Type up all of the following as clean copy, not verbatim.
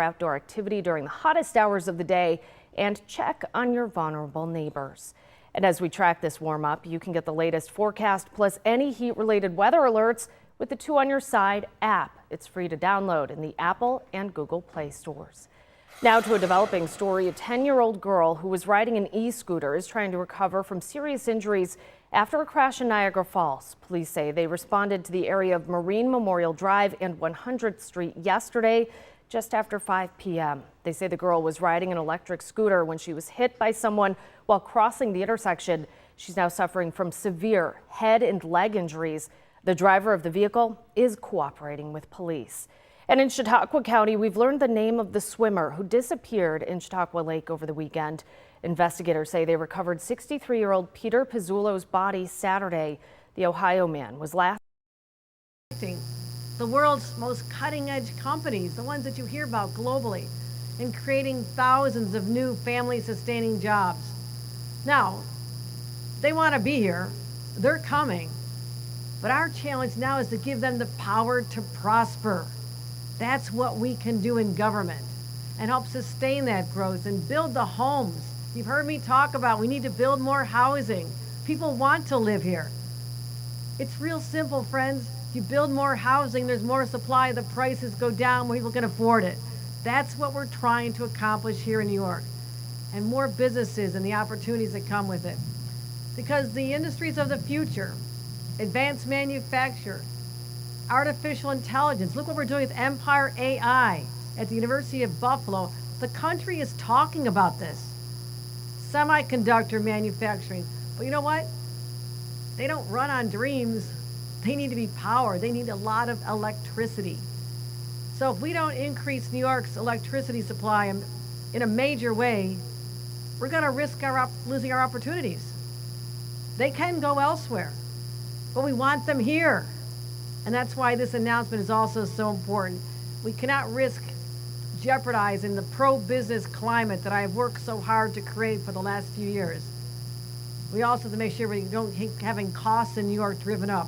outdoor activity during the hottest hours of the day and check on your vulnerable neighbors. And as we track this warm up, you can get the latest forecast plus any heat related weather alerts with the 2 on Your Side app. It's free to download in the Apple and Google Play stores. Now to a developing story. A 10-year-old girl who was riding an e-scooter is trying to recover from serious injuries after a crash in Niagara Falls. Police say they responded to the area of Marine Memorial Drive and 100th Street yesterday just after 5 p.m. They say the girl was riding an electric scooter when she was hit by someone while crossing the intersection. She's now suffering from severe head and leg injuries. The driver of the vehicle is cooperating with police. And in Chautauqua County, we've learned the name of the swimmer who disappeared in Chautauqua Lake over the weekend. Investigators say they recovered 63-year-old Peter Pizzullo's body Saturday. The Ohio man was last. The world's most cutting-edge companies, the ones that you hear about globally, and creating thousands of new family-sustaining jobs. Now, they want to be here. They're coming. But our challenge now is to give them the power to prosper. That's what we can do in government and help sustain that growth and build the homes. You've heard me talk about we need to build more housing. People want to live here. It's real simple, friends. If you build more housing, there's more supply, the prices go down, more people can afford it. That's what we're trying to accomplish here in New York. And more businesses and the opportunities that come with it. Because the industries of the future, advanced manufacture, artificial intelligence, look what we're doing with Empire AI at the University of Buffalo. The country is talking about this. Semiconductor manufacturing. But you know what? They don't run on dreams. They need to be powered. They need a lot of electricity. So if we don't increase New York's electricity supply in a major way, we're going to risk losing our opportunities. They can go elsewhere, but we want them here. And that's why this announcement is also so important. We cannot risk jeopardizing the pro-business climate that I have worked so hard to create for the last few years. We also have to make sure we don't keep having costs in New York driven up.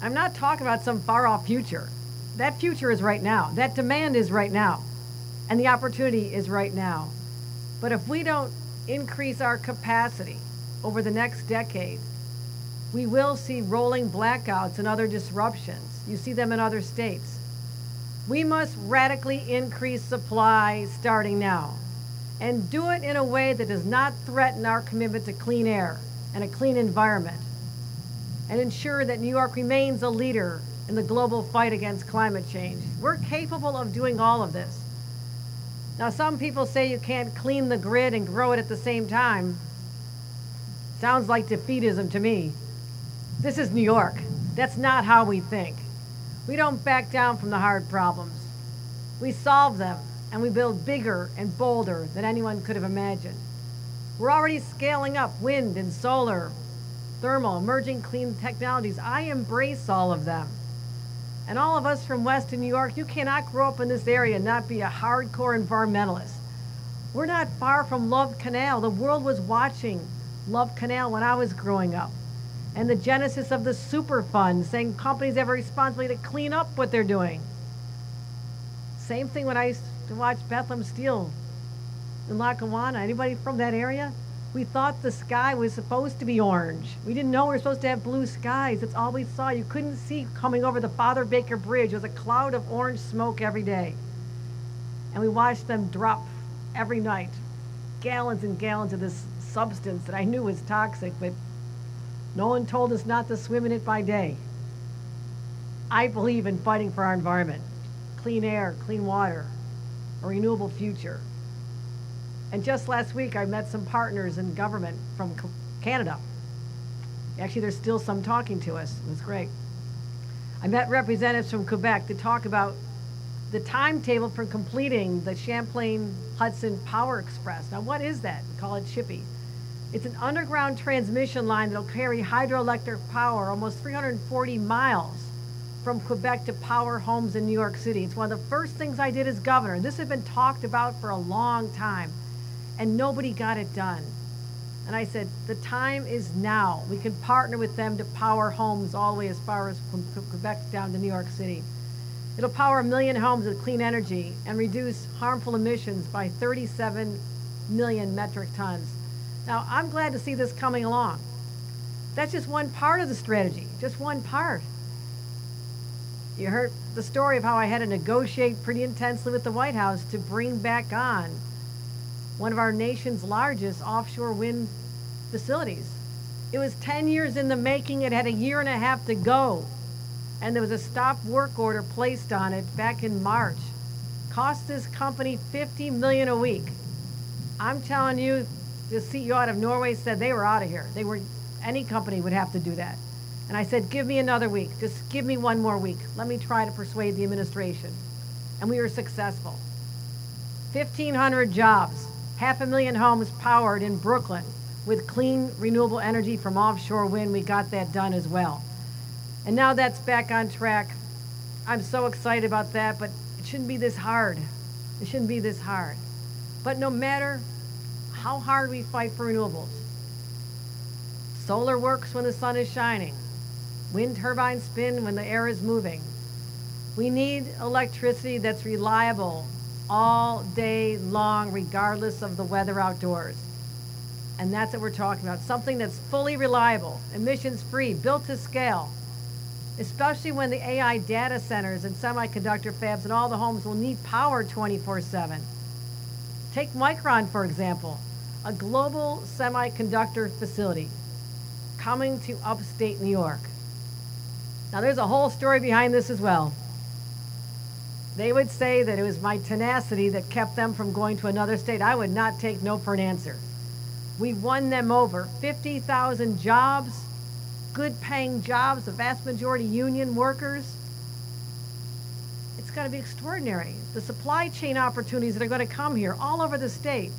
I'm not talking about some far-off future. That future is right now. That demand is right now. And the opportunity is right now. But if we don't increase our capacity over the next decade, we will see rolling blackouts and other disruptions. You see them in other states. We must radically increase supply starting now and do it in a way that does not threaten our commitment to clean air and a clean environment, and ensure that New York remains a leader in the global fight against climate change. We're capable of doing all of this. Now, some people say you can't clean the grid and grow it at the same time. Sounds like defeatism to me. This is New York. That's not how we think. We don't back down from the hard problems. We solve them, and we build bigger and bolder than anyone could have imagined. We're already scaling up wind and solar, thermal, emerging clean technologies. I embrace all of them. And all of us from Western New York, you cannot grow up in this area and not be a hardcore environmentalist. We're not far from Love Canal. The world was watching Love Canal when I was growing up. And the genesis of the Superfund, saying companies have a responsibility to clean up what they're doing. Same thing when I used to watch Bethlehem Steel in Lackawanna. Anybody from that area? We thought the sky was supposed to be orange. We didn't know we were supposed to have blue skies. That's all we saw. You couldn't see coming over the Father Baker Bridge. It was a cloud of orange smoke every day. And we watched them drop every night gallons and gallons of this substance that I knew was toxic, but no one told us not to swim in it by day. I believe in fighting for our environment, clean air, clean water, a renewable future. And just last week, I met some partners in government from Canada. Actually, there's still some talking to us. It was great. I met representatives from Quebec to talk about the timetable for completing the Champlain-Hudson Power Express. Now, what is that? We call it Chippy. It's an underground transmission line that'll carry hydroelectric power almost 340 miles from Quebec to power homes in New York City. It's one of the first things I did as governor. This had been talked about for a long time, and nobody got it done. And I said, the time is now. We can partner with them to power homes all the way as far as from Quebec down to New York City. It'll power 1 million homes with clean energy and reduce harmful emissions by 37 million metric tons. Now, I'm glad to see this coming along. That's just one part of the strategy, just one part. You heard the story of how I had to negotiate pretty intensely with the White House to bring back on one of our nation's largest offshore wind facilities. It was 10 years in the making. It had a year and a half to go. And there was a stop work order placed on it back in March. Cost this company $50 million a week. I'm telling you, the CEO out of Norway said they were out of here. Any company would have to do that. And I said, give me another week. Just give me one more week. Let me try to persuade the administration. And we were successful. 1,500 jobs, 500,000 homes powered in Brooklyn with clean, renewable energy from offshore wind. We got that done as well. And now that's back on track. I'm so excited about that, but it shouldn't be this hard. It shouldn't be this hard. But no matter how hard we fight for renewables, solar works when the sun is shining. Wind turbines spin when the air is moving. We need electricity that's reliable all day long, regardless of the weather outdoors. And that's what we're talking about, something that's fully reliable, emissions-free, built to scale, especially when the AI data centers and semiconductor fabs and all the homes will need power 24/7. Take Micron, for example, a global semiconductor facility coming to upstate New York. Now, there's a whole story behind this as well. They would say that it was my tenacity that kept them from going to another state. I would not take no for an answer. We won them over. 50,000 jobs, good paying jobs, the vast majority union workers. It's going to be extraordinary. The supply chain opportunities that are going to come here all over the state.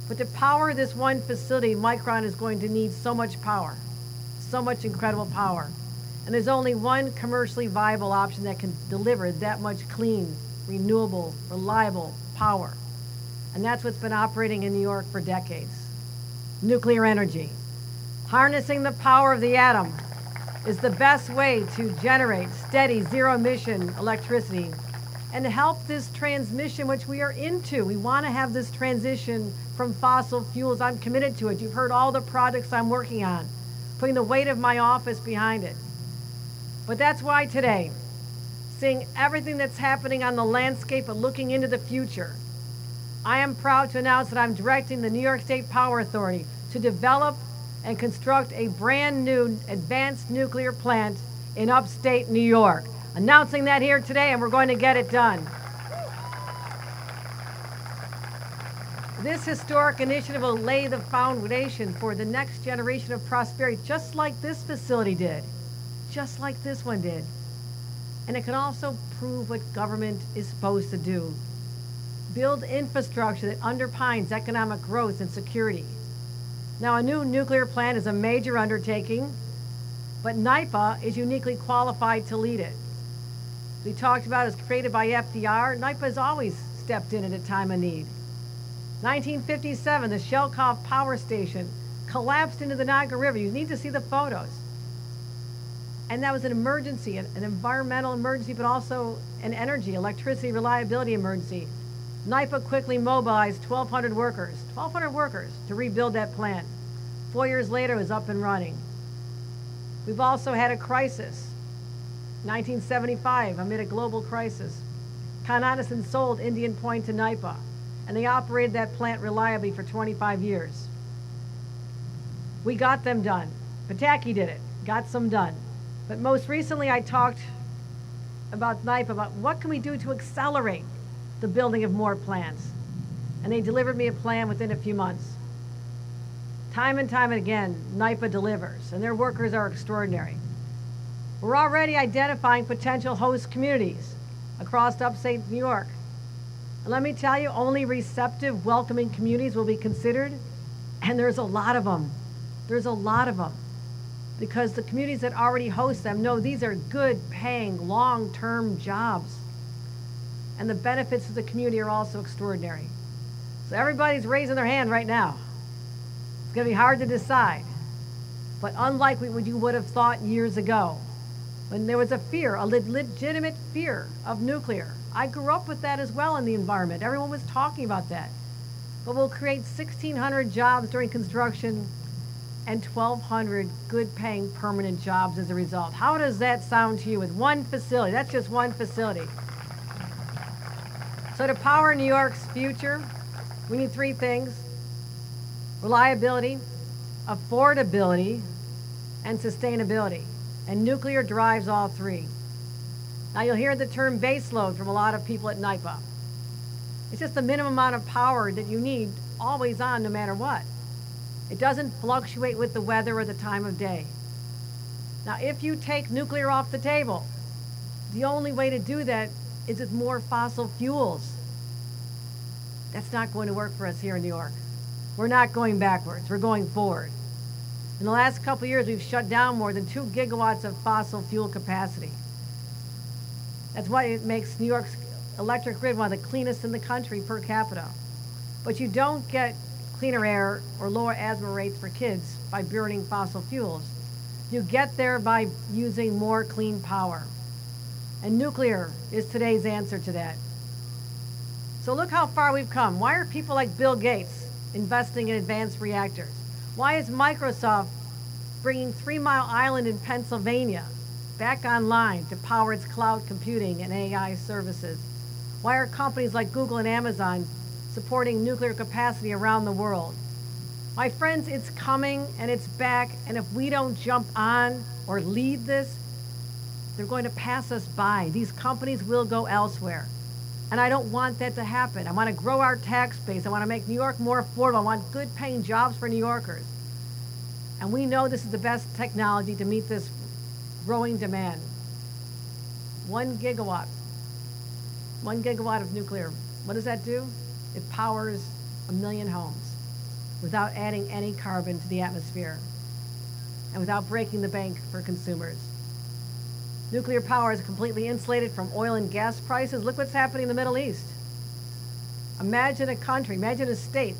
But to power this one facility, Micron is going to need so much power, so much incredible power. And there's only one commercially viable option that can deliver that much clean, renewable, reliable power. And that's what's been operating in New York for decades. Nuclear energy. Harnessing the power of the atom is the best way to generate steady, zero-emission electricity and to help this transmission, which we are into. We want to have this transition from fossil fuels. I'm committed to it. You've heard all the projects I'm working on, putting the weight of my office behind it. But that's why today, seeing everything that's happening on the landscape but looking into the future, I am proud to announce that I'm directing the New York State Power Authority to develop and construct a brand new advanced nuclear plant in upstate New York. Announcing that here today, and we're going to get it done. This historic initiative will lay the foundation for the next generation of prosperity, just like this facility did, just like this one did. And it can also prove what government is supposed to do. Build infrastructure that underpins economic growth and security. Now, a new nuclear plant is a major undertaking, but NYPA is uniquely qualified to lead it. We talked about it was created by FDR. NYPA has always stepped in at a time of need. 1957, the Shelkoff Power Station collapsed into the Niagara River. You need to see the photos. And that was an emergency, an environmental emergency, but also an energy, electricity reliability emergency. NYPA quickly mobilized 1,200 workers to rebuild that plant. 4 years later, it was up and running. We've also had a crisis. 1975, amid a global crisis, Con Edison sold Indian Point to NYPA, and they operated that plant reliably for 25 years. We got them done. Pataki did it, got some done. But most recently, I talked about NYPA, about what can we do to accelerate the building of more plants. And they delivered me a plan within a few months. Time and time again, NYPA delivers, and their workers are extraordinary. We're already identifying potential host communities across upstate New York. And let me tell you, only receptive, welcoming communities will be considered, and there's a lot of them. There's a lot of them. Because the communities that already host them know these are good paying, long-term jobs. And the benefits to the community are also extraordinary. So everybody's raising their hand right now. It's going to be hard to decide. But unlike what you would have thought years ago, when there was a fear, a legitimate fear of nuclear. I grew up with that as well in the environment. Everyone was talking about that. But we'll create 1,600 jobs during construction and 1,200 good-paying permanent jobs as a result. How does that sound to you with one facility? That's just one facility. So to power New York's future, we need three things: reliability, affordability, and sustainability. And nuclear drives all three. Now you'll hear the term baseload from a lot of people at NYPA. It's just the minimum amount of power that you need always on no matter what. It doesn't fluctuate with the weather or the time of day. Now if you take nuclear off the table, the only way to do that is with more fossil fuels. That's not going to work for us here in New York. We're not going backwards, we're going forward. In the last couple of years, we've shut down more than 2 gigawatts of fossil fuel capacity. That's why it makes New York's electric grid one of the cleanest in the country per capita. But you don't get cleaner air or lower asthma rates for kids by burning fossil fuels. You get there by using more clean power. And nuclear is today's answer to that. So look how far we've come. Why are people like Bill Gates investing in advanced reactors? Why is Microsoft bringing 3 Mile Island in Pennsylvania back online to power its cloud computing and AI services? Why are companies like Google and Amazon supporting nuclear capacity around the world? My friends, it's coming and it's back, and if we don't jump on or lead this, they're going to pass us by. These companies will go elsewhere. And I don't want that to happen. I want to grow our tax base. I want to make New York more affordable. I want good paying jobs for New Yorkers. And we know this is the best technology to meet this growing demand. 1 gigawatt. 1 gigawatt of nuclear. What does that do? It powers 1 million homes without adding any carbon to the atmosphere and without breaking the bank for consumers. Nuclear power is completely insulated from oil and gas prices. Look what's happening in the Middle East. Imagine a country, imagine a state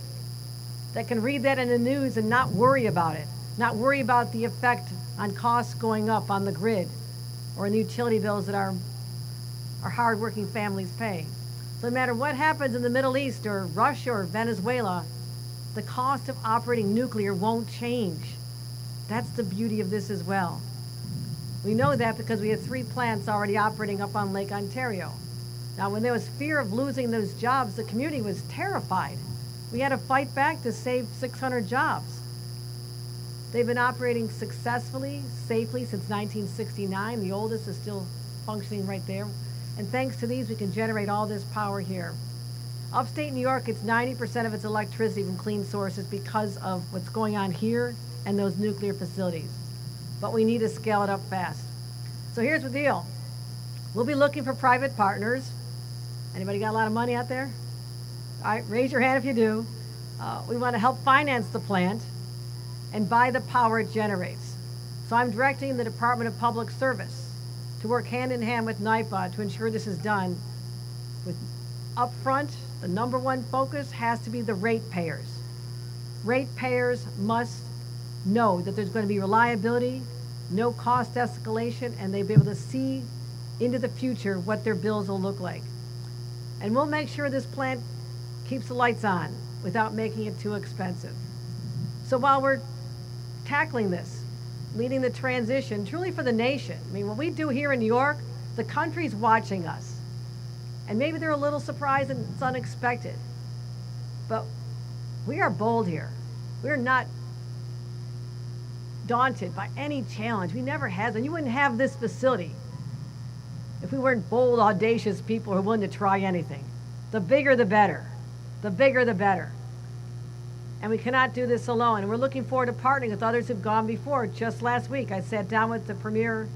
that can read that in the news and not worry about it, not worry about the effect on costs going up on the grid or in the utility bills that our hardworking families pay. So no matter what happens in the Middle East or Russia or Venezuela, the cost of operating nuclear won't change. That's the beauty of this as well. We know that because we have 3 plants already operating up on Lake Ontario. Now, when there was fear of losing those jobs, the community was terrified. We had to fight back to save 600 jobs. They've been operating successfully, safely since 1969. The oldest is still functioning right there. And thanks to these, we can generate all this power here. Upstate New York gets 90% of its electricity from clean sources because of what's going on here and those nuclear facilities. But we need to scale it up fast. So here's the deal. We'll be looking for private partners. Anybody got a lot of money out there? All right, raise your hand if you do. We want to help finance the plant and buy the power it generates. So I'm directing the Department of Public Service to work hand in hand with NYPA to ensure this is done. With upfront, the #1 focus has to be the ratepayers. Ratepayers must know that there's going to be reliability, no cost escalation, and they'll be able to see into the future what their bills will look like. And we'll make sure this plant keeps the lights on without making it too expensive. So while we're tackling this, leading the transition truly for the nation, I mean, what we do here in New York, the country's watching us. And maybe they're a little surprised and it's unexpected. But we are bold here. We're not daunted by any challenge. We never has, and you wouldn't have this facility if we weren't bold, audacious people who are willing to try anything. The bigger, the better. The bigger, the better. And we cannot do this alone. And we're looking forward to partnering with others who've gone before. Just last week, I sat down with the Premier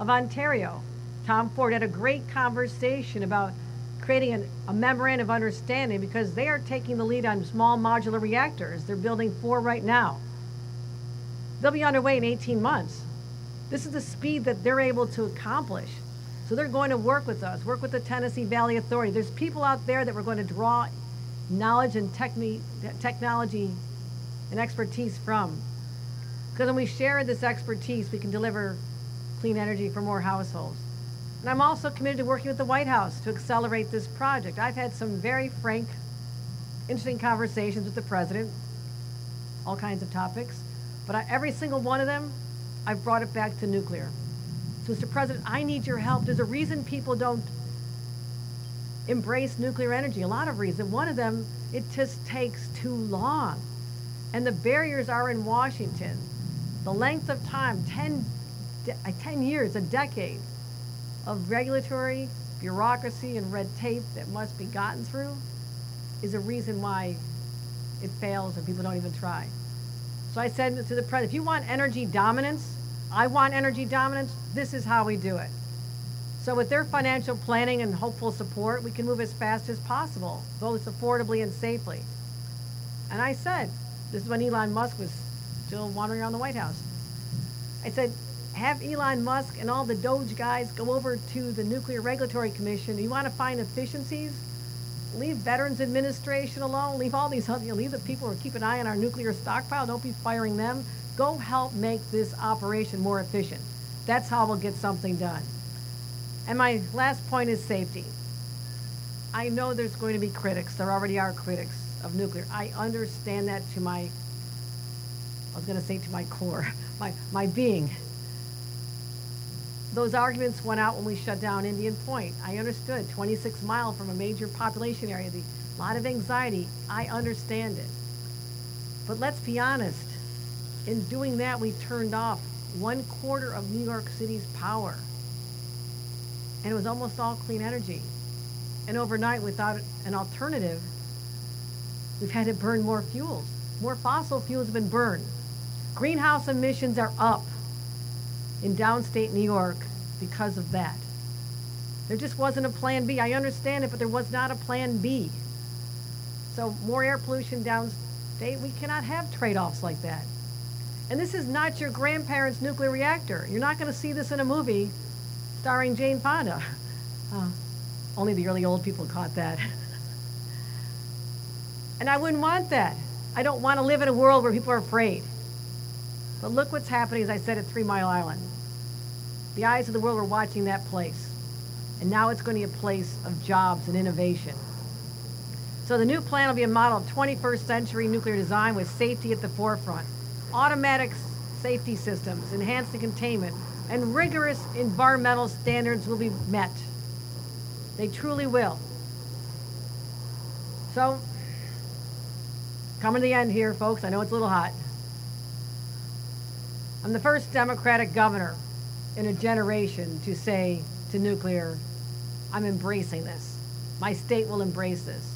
of Ontario, Tom Ford, had a great conversation about creating a memorandum of understanding because they are taking the lead on small modular reactors. They're building 4 right now. They'll be underway in 18 months. This is the speed that they're able to accomplish. So they're going to work with us, work with the Tennessee Valley Authority. There's people out there that we're going to draw knowledge and technology and expertise from. Because when we share this expertise, we can deliver clean energy for more households. And I'm also committed to working with the White House to accelerate this project. I've had some very frank, interesting conversations with the president, all kinds of topics, but every single one of them, I've brought it back to nuclear. So, Mr. President, I need your help. There's a reason people don't embrace nuclear energy, a lot of reasons. One of them, it just takes too long. And the barriers are in Washington. The length of time, 10 years, a decade of regulatory bureaucracy and red tape that must be gotten through is a reason why it fails and people don't even try. So I said to the president, if you want energy dominance, I want energy dominance, this is how we do it. So with their financial planning and hopeful support, we can move as fast as possible, both affordably and safely. And I said, this is when Elon Musk was still wandering around the White House. I said, have Elon Musk and all the Doge guys go over to the Nuclear Regulatory Commission. You want to find efficiencies? Leave Veterans Administration alone. Leave all these, leave the people who keep an eye on our nuclear stockpile. Don't be firing them. Go help make this operation more efficient. That's how we'll get something done. And my last point is safety. I know there's going to be critics. There already are critics of nuclear. I understand that to my core, my being. Those arguments went out when we shut down Indian Point. I understood, 26 miles from a major population area, a lot of anxiety. I understand it. But let's be honest, in doing that, we turned off 1/4 of New York City's power. And it was almost all clean energy. And overnight, without an alternative, we've had to burn more fuels. More fossil fuels have been burned. Greenhouse emissions are up in downstate New York because of that. There just wasn't a plan B. I understand it, but there was not a plan B. So more air pollution downstate, we cannot have trade-offs like that. And this is not your grandparents' nuclear reactor. You're not going to see this in a movie starring Jane Fonda. Only the really old people caught that. And I wouldn't want that. I don't want to live in a world where people are afraid. But look what's happening, as I said, at 3 Mile Island. The eyes of the world are watching that place. And now it's going to be a place of jobs and innovation. So the new plan will be a model of 21st century nuclear design with safety at the forefront. Automatic safety systems, enhanced containment, and rigorous environmental standards will be met. They truly will. So, coming to the end here, folks. I know it's a little hot. I'm the first Democratic governor in a generation to say to nuclear, I'm embracing this. My state will embrace this.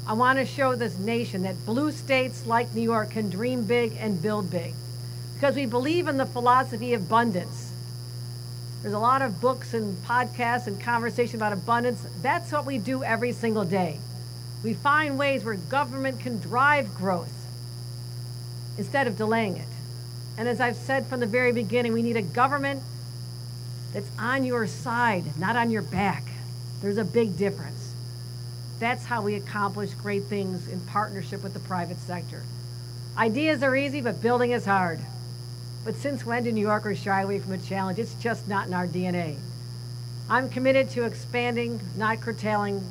I want to show this nation that blue states like New York can dream big and build big, because we believe in the philosophy of abundance. There's a lot of books and podcasts and conversation about abundance. That's what we do every single day. We find ways where government can drive growth instead of delaying it. And as I've said from the very beginning, we need a government that's on your side, not on your back. There's a big difference. That's how we accomplish great things in partnership with the private sector. Ideas are easy, but building is hard. But since when do New Yorkers shy away from a challenge? It's just not in our DNA. I'm committed to expanding, not curtailing,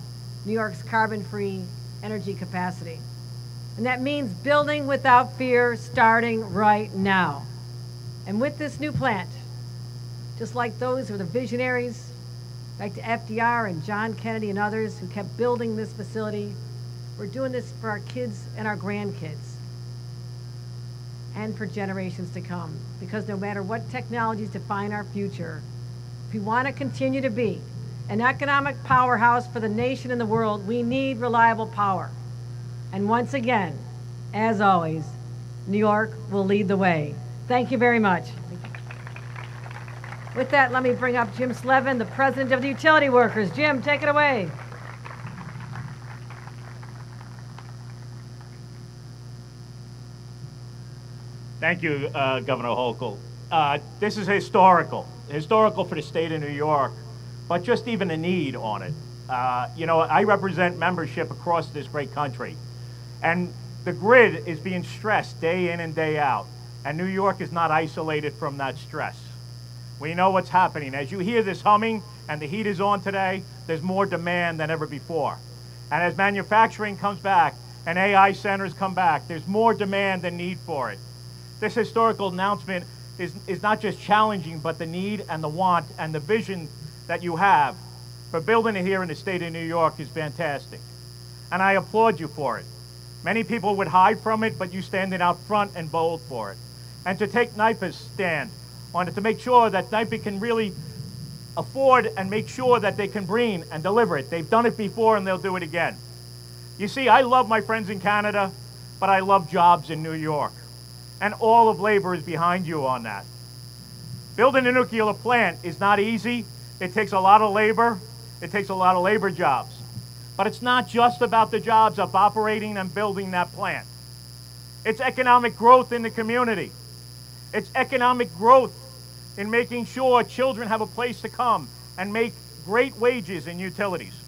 New York's carbon-free energy capacity. And that means building without fear, starting right now. And with this new plant, just like those who are the visionaries, back to FDR and John Kennedy and others who kept building this facility, we're doing this for our kids and our grandkids and for generations to come. Because no matter what technologies define our future, if we want to continue to be an economic powerhouse for the nation and the world, we need reliable power. And once again, as always, New York will lead the way. Thank you very much. With that, let me bring up Jim Slevin, the president of the Utility Workers. Jim, take it away. Thank you, Governor Hochul. This is historical for the state of New York, but just even a need on it. I represent membership across this great country, and the grid is being stressed day in and day out, and New York is not isolated from that stress. We know what's happening. As you hear this humming and the heat is on today, there's more demand than ever before. And as manufacturing comes back and AI centers come back, there's more demand than need for it. This historical announcement is not just challenging, but the need and the want and the vision that you have for building it here in the state of New York is fantastic. And I applaud you for it. Many people would hide from it, but you standing out front and bold for it. And to take NYPA's stand on it, to make sure that NYPA can really afford and make sure that they can bring and deliver it. They've done it before and they'll do it again. You see, I love my friends in Canada, but I love jobs in New York. And all of labor is behind you on that. Building a nuclear plant is not easy. It takes a lot of labor. It takes a lot of labor jobs. But it's not just about the jobs of operating and building that plant. It's economic growth in the community. It's economic growth in making sure children have a place to come and make great wages in utilities.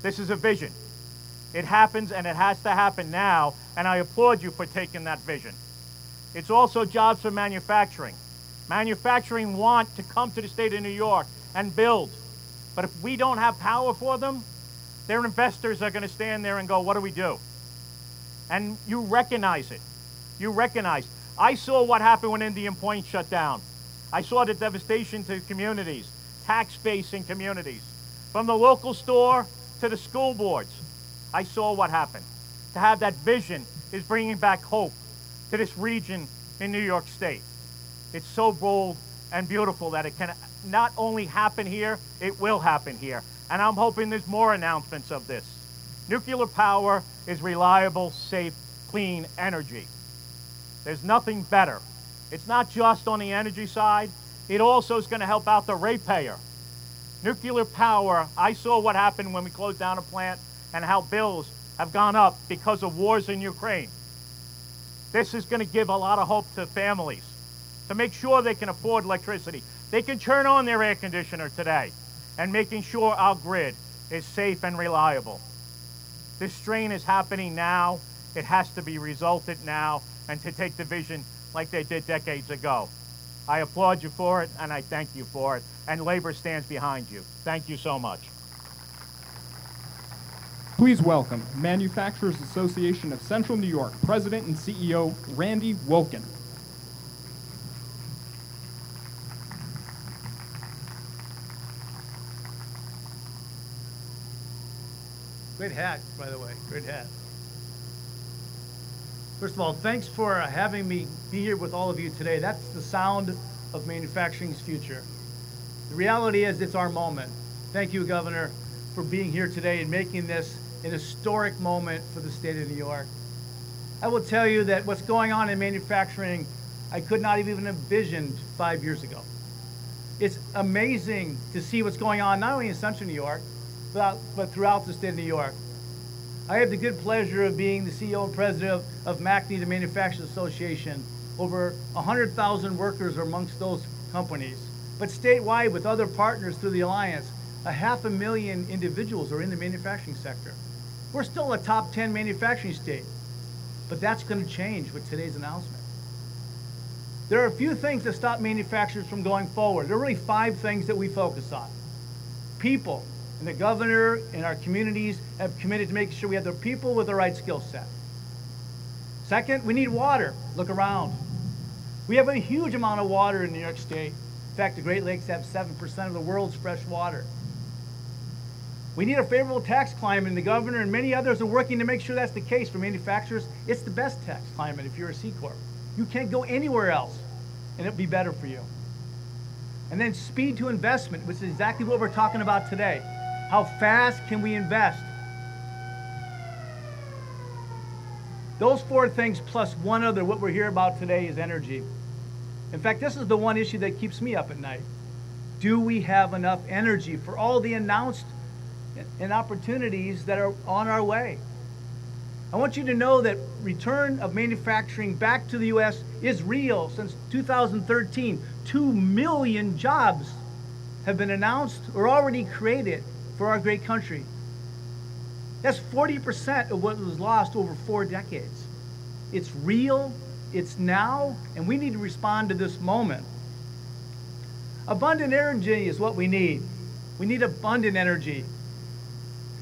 This is a vision. It happens and it has to happen now, and I applaud you for taking that vision. It's also jobs for manufacturing. Manufacturing want to come to the state of New York and build. But if we don't have power for them, their investors are going to stand there and go, what do we do? And you recognize it. You recognize. I saw what happened when Indian Point shut down. I saw the devastation to communities, tax base in communities. From the local store to the school boards, I saw what happened. To have that vision is bringing back hope to this region in New York State. It's so bold and beautiful that it can not only happen here, it will happen here. And I'm hoping there's more announcements of this. Nuclear power is reliable, safe, clean energy. There's nothing better. It's not just on the energy side, it also is going to help out the ratepayer. Nuclear power, I saw what happened when we closed down a plant and how bills have gone up because of wars in Ukraine. This is going to give a lot of hope to families to make sure they can afford electricity. They can turn on their air conditioner today and making sure our grid is safe and reliable. This strain is happening now. It has to be resulted now and to take the vision like they did decades ago. I applaud you for it and I thank you for it, and labor stands behind you. Thank you so much. Please welcome Manufacturers Association of Central New York President and CEO Randy Wilkin. Great hat, by the way, great hat. First of all, thanks for having me be here with all of you today. That's the sound of manufacturing's future. The reality is it's our moment. Thank you, Governor, for being here today and making this an historic moment for the state of New York. I will tell you that what's going on in manufacturing, I could not have even envisioned 5 years ago. It's amazing to see what's going on, not only in Central New York, but throughout the state of New York. I have the good pleasure of being the CEO and president of MACNY, the Manufacturers Association. Over 100,000 workers are amongst those companies. But statewide, with other partners through the Alliance, 500,000 individuals are in the manufacturing sector. We're still a top 10 manufacturing state, but that's going to change with today's announcement. There are a few things that stop manufacturers from going forward. There are really 5 things that we focus on. People. And the governor and our communities have committed to making sure we have the people with the right skill set. Second, we need water. Look around. We have a huge amount of water in New York State. In fact, the Great Lakes have 7% of the world's fresh water. We need a favorable tax climate, and the governor and many others are working to make sure that's the case for manufacturers. It's the best tax climate if you're a C Corp. You can't go anywhere else, and it'll be better for you. And then speed to investment, which is exactly what we're talking about today. How fast can we invest? Those 4 things plus one other, what we're here about today, is energy. In fact, this is the one issue that keeps me up at night. Do we have enough energy for all the announced and opportunities that are on our way? I want you to know that return of manufacturing back to the U.S. is real. Since 2013, 2 million jobs have been announced or already created for our great country. That's 40% of what was lost over 4 decades. It's real, it's now, and we need to respond to this moment. Abundant energy is what we need. We need abundant energy.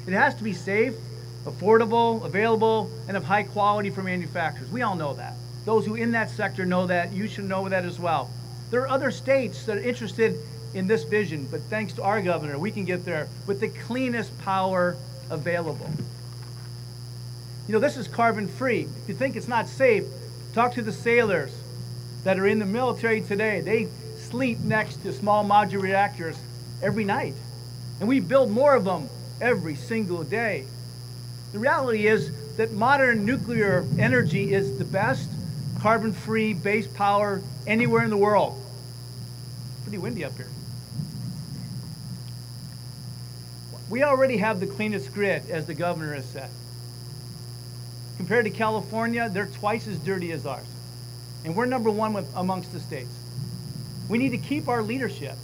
It has to be safe, affordable, available, and of high quality for manufacturers. We all know that. Those who in that sector know that. You should know that as well. There are other states that are interested in this vision, but thanks to our governor, we can get there with the cleanest power available. You know, this is carbon free. If you think it's not safe, talk to the sailors that are in the military today. They sleep next to small modular reactors every night. And we build more of them every single day. The reality is that modern nuclear energy is the best carbon-free base power anywhere in the world. Pretty windy up here. We already have the cleanest grid, as the governor has said. Compared to California, they're twice as dirty as ours. And we're number one amongst the states. We need to keep our leadership.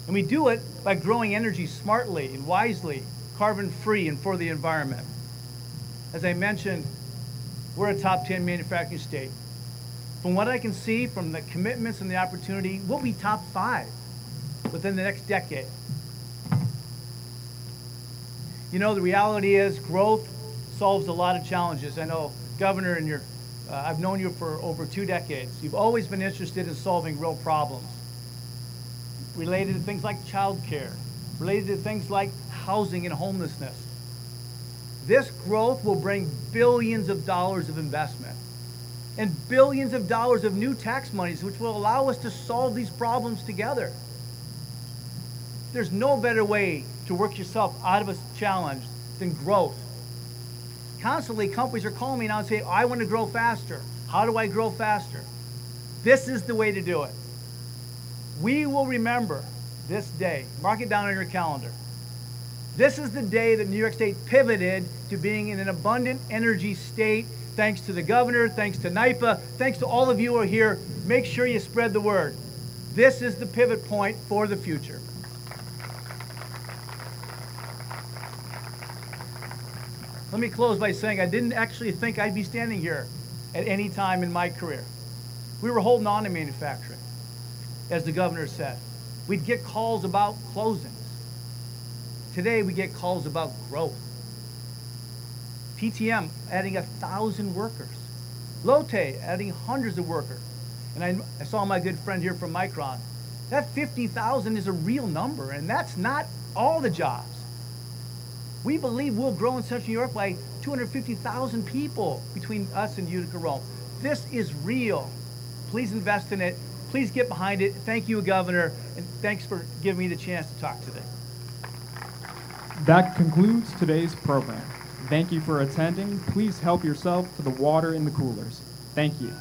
And we do it by growing energy smartly and wisely, carbon-free and for the environment. As I mentioned, we're a top 10 manufacturing state. From what I can see from the commitments and the opportunity, we'll be top 5 within the next decade. You know, the reality is growth solves a lot of challenges. I know, Governor, and I've known you for over 2 decades. You've always been interested in solving real problems related to things like child care, related to things like housing and homelessness. This growth will bring billions of dollars of investment and billions of dollars of new tax monies, which will allow us to solve these problems together. There's no better way to work yourself out of a challenge than growth. Constantly, companies are calling me now and saying, I want to grow faster. How do I grow faster? This is the way to do it. We will remember this day. Mark it down on your calendar. This is the day that New York State pivoted to being in an abundant energy state, thanks to the governor, thanks to NYPA, thanks to all of you who are here. Make sure you spread the word. This is the pivot point for the future. Let me close by saying I didn't actually think I'd be standing here at any time in my career. We were holding on to manufacturing, as the governor said. We'd get calls about closings. Today, we get calls about growth. PTM adding 1,000 workers. Lotte adding hundreds of workers. And I saw my good friend here from Micron. That 50,000 is a real number, and that's not all the jobs. We believe we'll grow in Central New York by 250,000 people between us and Utica Rome. This is real. Please invest in it. Please get behind it. Thank you, Governor, and thanks for giving me the chance to talk today. That concludes today's program. Thank you for attending. Please help yourself to the water in the coolers. Thank you.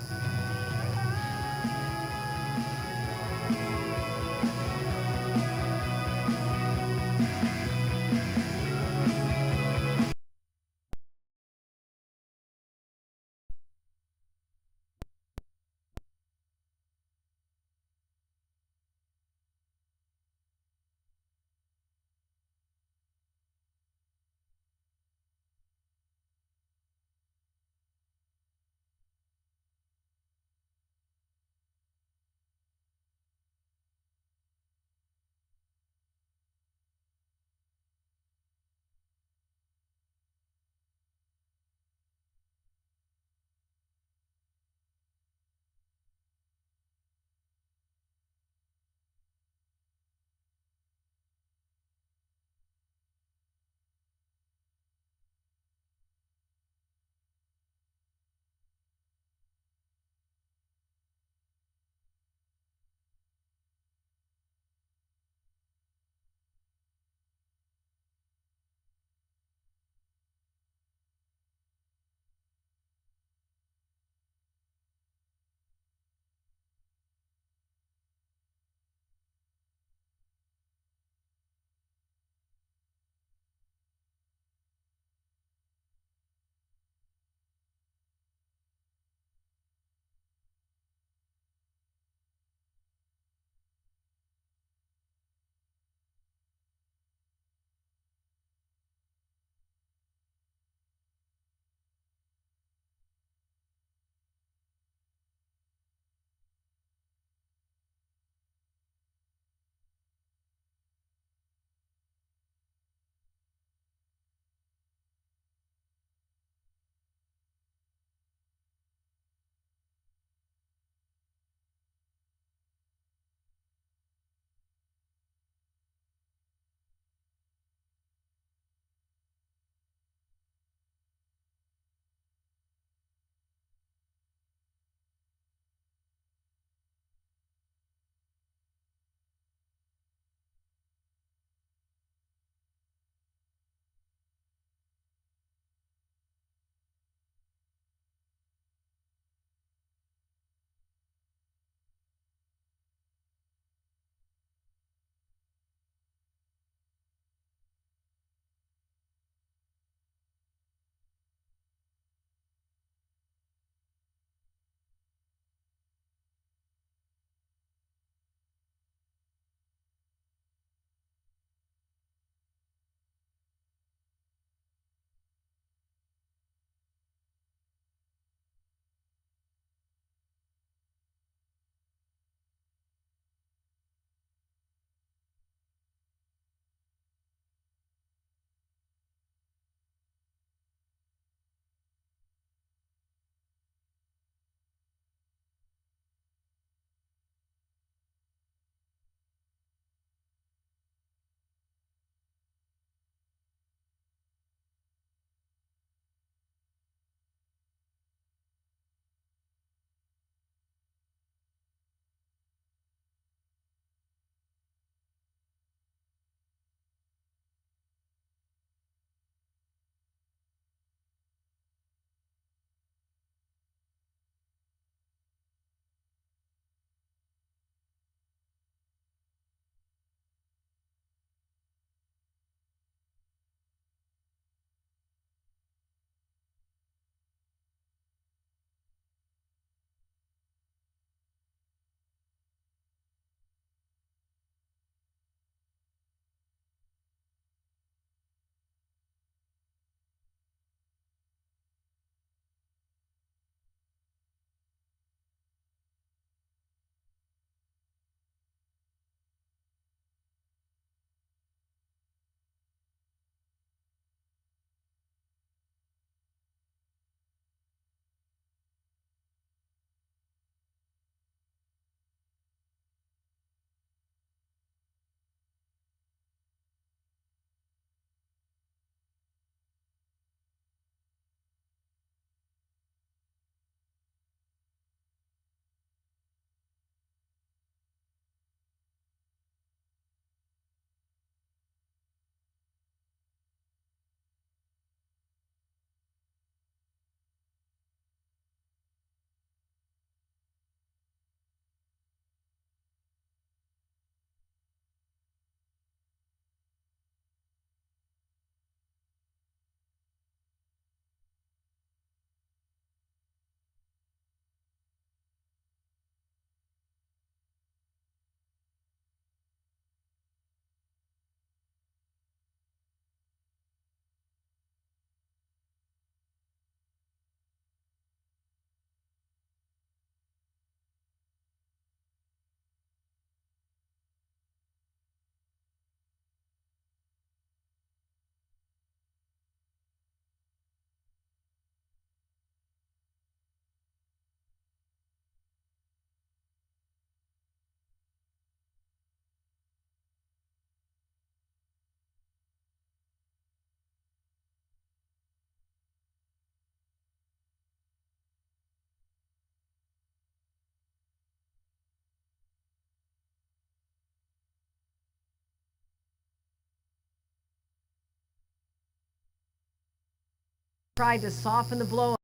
tried to soften the blow,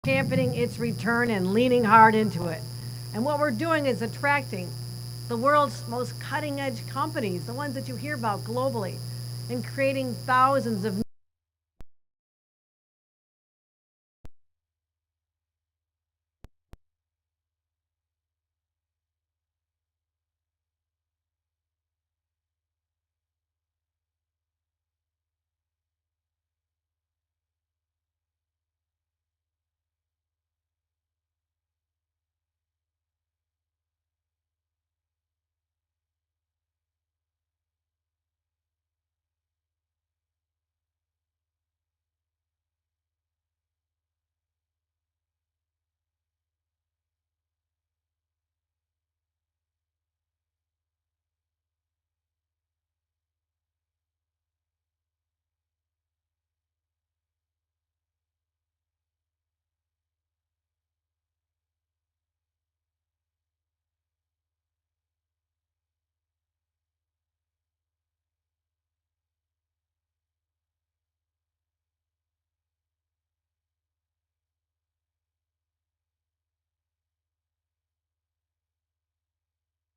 championing its return and leaning hard into it. And what we're doing is attracting the world's most cutting-edge companies, the ones that you hear about globally, and creating thousands of